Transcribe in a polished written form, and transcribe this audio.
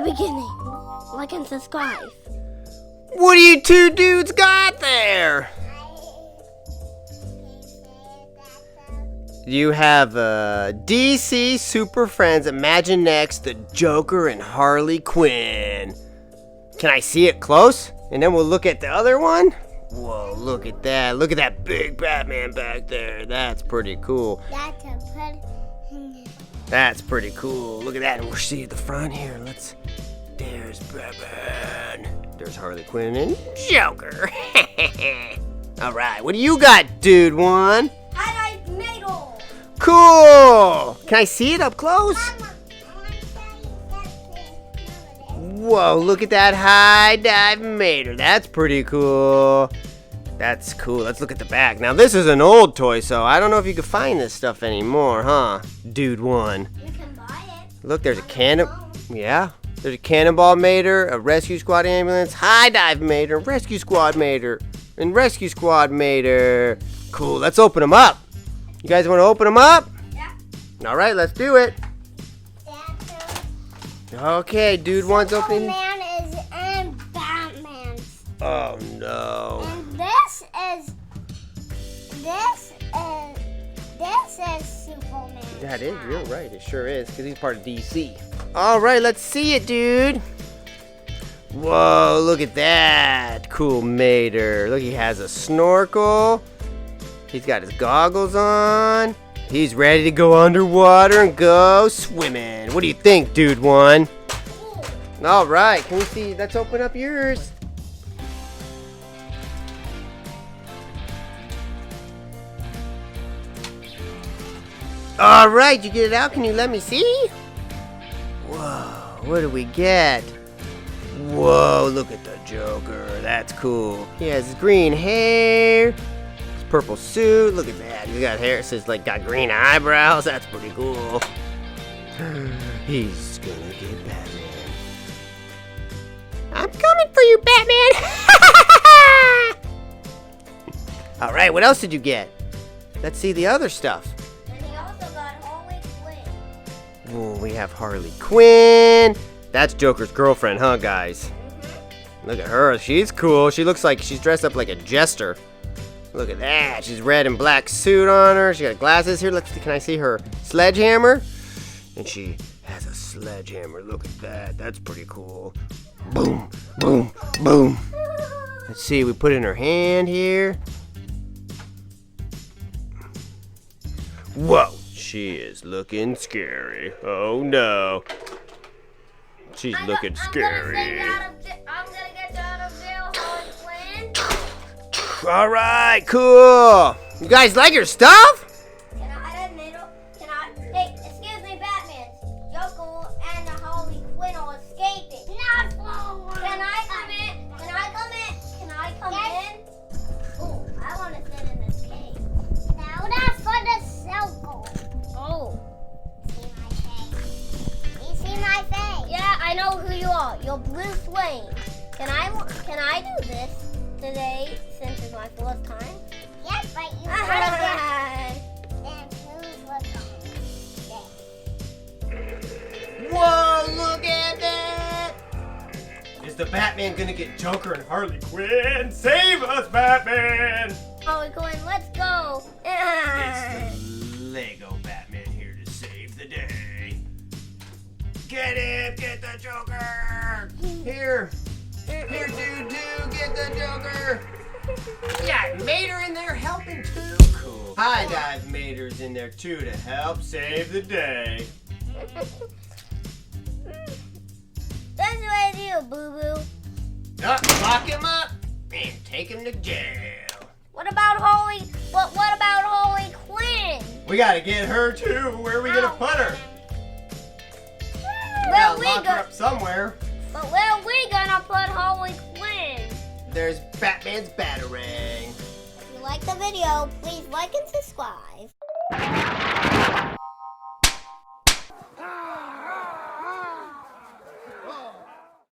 a beginning. Like and subscribe. What do you two dudes got there? You have DC Super Friends Imaginext, the Joker, and Harley Quinn. Can I see it close? And then we'll look at the other one? Whoa, look at that. Look at that big Batman back there. That's pretty cool. That's pretty cool. Look at that. And we'll see at the front here. There's Batman. There's Harley Quinn and Joker. All right, what do you got, dude one? Cool! Can I see it up close? Whoa, look at that high dive mater. That's pretty cool. That's cool. Let's look at the back. Now, this is an old toy, so I don't know if you can find this stuff anymore, huh? Dude one. You can buy it. Look, there's a yeah. There's a cannonball mater, a rescue squad ambulance, high dive mater, rescue squad mater, and rescue squad mater. Cool, let's open them up. You guys want to open them up? Yeah. All right, let's do it. Okay, dude one's opening. Superman is in Batman's. Oh no. And this is Superman. That is, you're right, it sure is, because he's part of DC. All right, let's see it, dude. Whoa, look at that. Cool mater. Look, he has a snorkel. He's got his goggles on. He's ready to go underwater and go swimming. What do you think, dude one? All right, can we see? Let's open up yours. All right, you get it out? Can you let me see? Whoa, what do we get? Whoa, look at the Joker. That's cool. He has green hair. Purple suit, look at that. He's got hair, it says like got green eyebrows. That's pretty cool. He's gonna get Batman. I'm coming for you, Batman. All right, what else did you get? Let's see the other stuff. And he also got Harley Quinn. Ooh, we have Harley Quinn. That's Joker's girlfriend, huh, guys? Look at her. She's cool. She looks like she's dressed up like a jester. Look at that. She's red and black suit on her. She got glasses here. Can I see her sledgehammer? And she has a sledgehammer. Look at that. That's pretty cool. Boom, boom, boom. Let's see. We put it in her hand here. Whoa. She is looking scary. Oh, no. She's looking scary. I'm gonna get you out of jail, Harley Quinn. All right, cool. You guys like your stuff? Hey, excuse me, Batman. Joker and the Harley Quinn are escaping. Not forward. Can I come in? Can I come in? Oh, I want to sit in this cage. Now that's for the circle. Oh. See my face? You see my face? Yeah, I know who you are. You're Bruce Wayne. Can I do this today since it's my first time? Yes, but you then who's Whoa, look at that! Is the Batman gonna get Joker and Harley Quinn? Save us, Batman! Harley Quinn, let's go! It's the Lego Batman here to save the day. Get him! Get the Joker! Here, dude, get the Joker! Yeah, Mater in there helping too. Cool. High dive Mater's in there too to help save the day. That's what I do, boo-boo. Lock him up and take him to jail. What about Harley Quinn? We gotta get her too. Where are we gonna put her? Lock her up somewhere. But where are we gonna put Harley Quinn? There's Batman's Batarang. If you like the video, please like and subscribe.